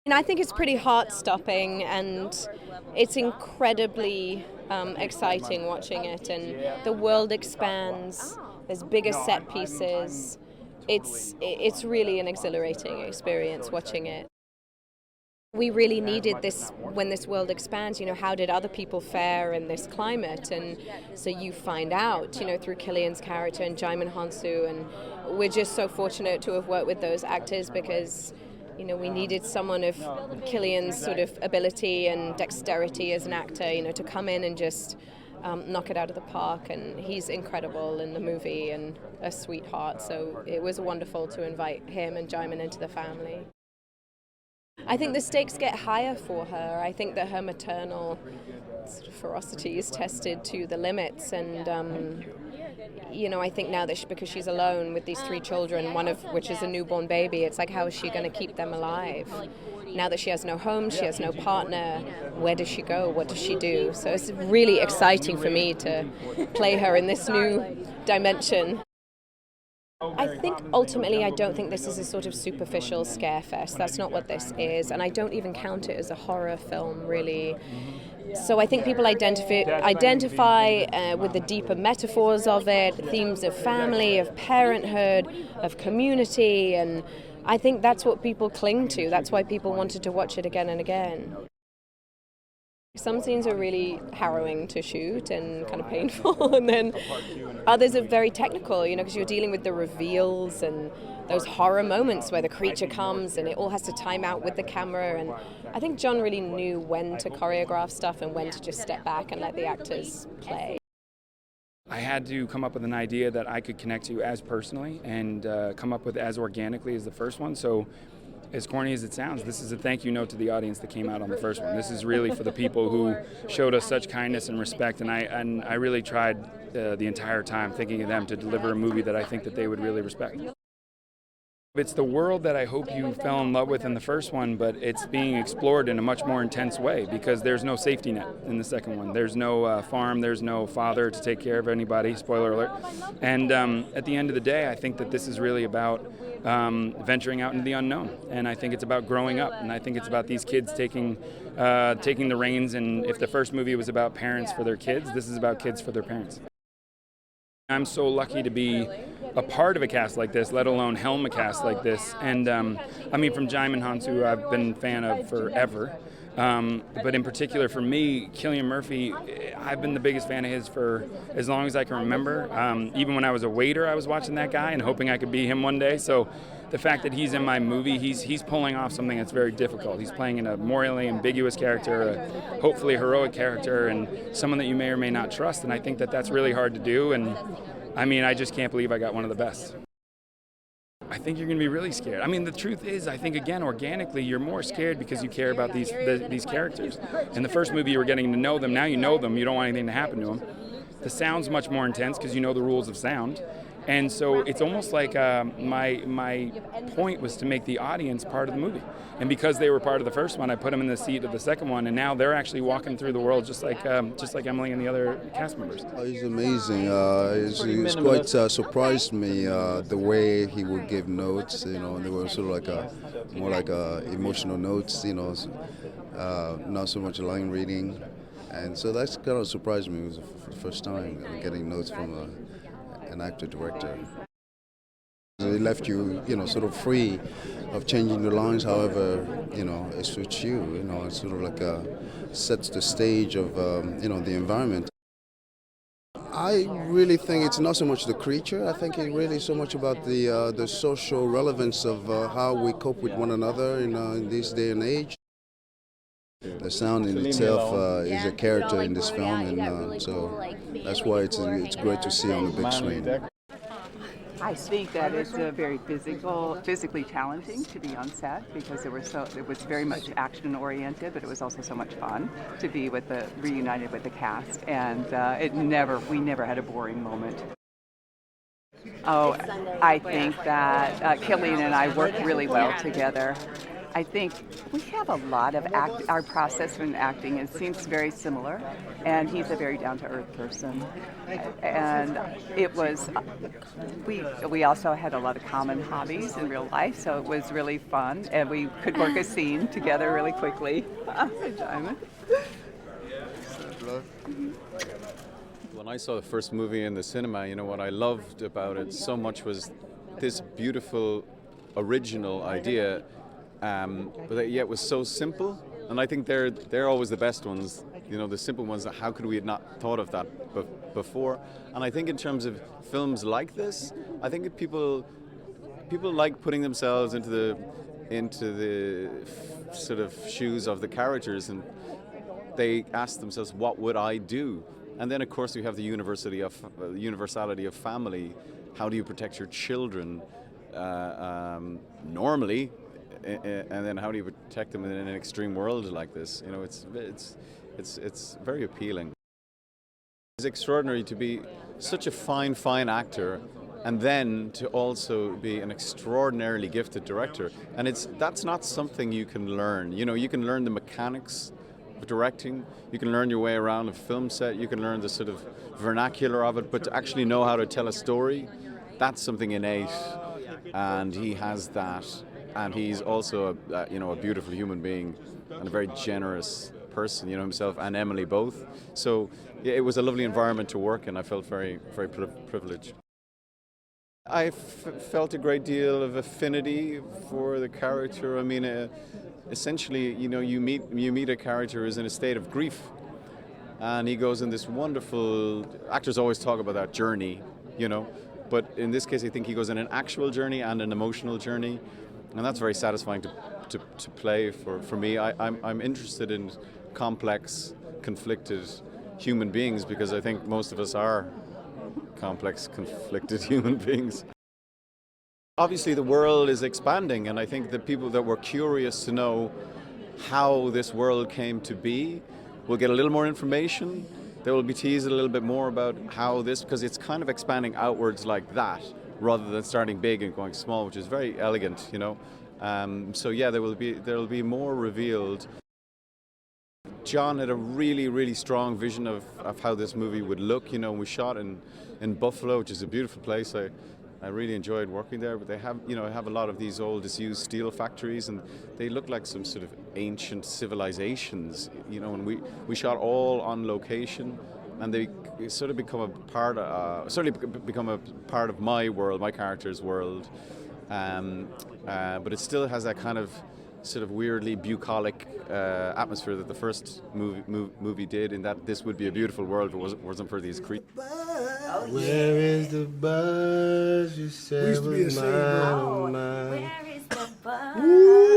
And I think it's pretty heart-stopping, and it's incredibly exciting watching it. And the world expands. There's bigger set pieces. It's really an exhilarating experience watching it. We really needed this when this world expands. How did other people fare in this climate? And so you find out, through Killian's character and Jaimin Hansu, and we're just so fortunate to have worked with those actors because we needed someone of Killian's sort of ability and dexterity as an actor, to come in and just knock it out of the park. And he's incredible in the movie and a sweetheart. So it was wonderful to invite him and Jaimin into the family. I think the stakes get higher for her. I think that her maternal sort of ferocity is tested to the limits, and I think now that because she's alone with these 3 children, one of which is a newborn baby, it's like, how is she going to keep them alive? Now that she has no home, she has no partner, where does she go? What does she do? So it's really exciting for me to play her in this new dimension. I think ultimately I don't think this is a sort of superficial scare fest. That's not what this is, and I don't even count it as a horror film, really. So I think people identify with the deeper metaphors of it, themes of family, of parenthood, of community, and I think that's what people cling to. That's why people wanted to watch it again and again. Some scenes are really harrowing to shoot and kind of painful, and then others are very technical, because you're dealing with the reveals and those horror moments where the creature comes and it all has to time out with the camera. And I think John really knew when to choreograph stuff and when to just step back and let the actors play. I had to come up with an idea that I could connect to as personally and come up with as organically as the first one. So as corny as it sounds, this is a thank you note to the audience that came out on the first one. This is really for the people who showed us such kindness and respect, and I really tried the entire time thinking of them to deliver a movie that I think that they would really respect. It's the world that I hope you fell in love with in the first one, but it's being explored in a much more intense way because there's no safety net in the second one. There's no farm, there's no father to take care of anybody, spoiler alert. And at the end of the day, I think that this is really about venturing out into the unknown. And I think it's about growing up, and I think it's about these kids taking the reins. And if the first movie was about parents for their kids, this is about kids for their parents. I'm so lucky to be a part of a cast like this, let alone helm a cast like this. And from Jaimin Hansu, I've been a fan of forever. But in particular for me, Cillian Murphy, I've been the biggest fan of his for as long as I can remember. Even when I was a waiter, I was watching that guy and hoping I could be him one day. So the fact that he's in my movie, he's pulling off something that's very difficult. He's playing in a morally ambiguous character, hopefully a heroic character, and someone that you may or may not trust. And I think that that's really hard to do. And I just can't believe I got one of the best. I think you're going to be really scared. The truth is, I think, again, organically, you're more scared because you care about these characters. In the first movie, you were getting to know them. Now you know them. You don't want anything to happen to them. The sound's much more intense because you know the rules of sound. And so it's almost like my point was to make the audience part of the movie. And because they were part of the first one, I put them in the seat of the second one, and now they're actually walking through the world just like Emily and the other cast members. He's amazing. He's quite surprised me the way he would give notes. They were sort of more like emotional notes. Not so much line reading, and so that's kind of surprised me. It was the first time getting notes from an actor-director. They left you, sort of free of changing the lines however, it suits you. It's sort of like sets the stage of, the environment. I really think it's not so much the creature. I think it's really so much about the social relevance of how we cope with one another in this day and age. The sound in itself is a character in this film, and so that's why it's great to see on the big screen. I think that it's very physically challenging to be on set because it was very much action oriented, but it was also so much fun to be reunited with the cast, and we never had a boring moment. Oh, I think that Cillian and I worked really well together. I think we have a lot of our process in acting. It seems very similar, and he's a very down-to-earth person. And it was, we also had a lot of common hobbies in real life, so it was really fun, and we could work a scene together really quickly. Diamond. When I saw the first movie in the cinema, what I loved about it so much was this beautiful, original idea, but that yet was so simple. And I think they're always the best ones, the simple ones. That how could we have not thought of that before? And I think in terms of films like this, I think people like putting themselves into the sort of shoes of the characters, and they ask themselves, what would I do? And then, of course, we have the universality of family. How do you protect your children normally, and then how do you protect them in an extreme world like this? It's very appealing. It's extraordinary to be such a fine actor, and then to also be an extraordinarily gifted director. And that's not something you can learn. You can learn the mechanics of directing, you can learn your way around a film set, you can learn the sort of vernacular of it, but to actually know how to tell a story, that's something innate, and he has that. And he's also a beautiful human being and a very generous person, himself and Emily both. So yeah, it was a lovely environment to work in. I felt very, very privileged. I felt a great deal of affinity for the character. I mean, essentially, you meet a character who's in a state of grief, and he goes in this wonderful. Actors always talk about that journey, but in this case, I think he goes in an actual journey and an emotional journey, and that's very satisfying to play for me. I'm interested in complex, conflicted human beings, because I think most of us are complex, conflicted human beings. Obviously, the world is expanding, and I think the people that were curious to know how this world came to be will get a little more information. They will be teased a little bit more about how this, because it's kind of expanding outwards like that, rather than starting big and going small, which is very elegant, So yeah, there will be more revealed. John had a really, really strong vision of how this movie would look. We shot in Buffalo, which is a beautiful place. I really enjoyed working there, but they have a lot of these old disused steel factories, and they look like some sort of ancient civilizations, and we shot all on location, and they sort of become a part of my world, my character's world, but it still has that kind of sort of weirdly bucolic atmosphere that the first movie did, in that this would be a beautiful world if it wasn't for these creatures. Where is the buzz? You said was mine. Where is the buzz?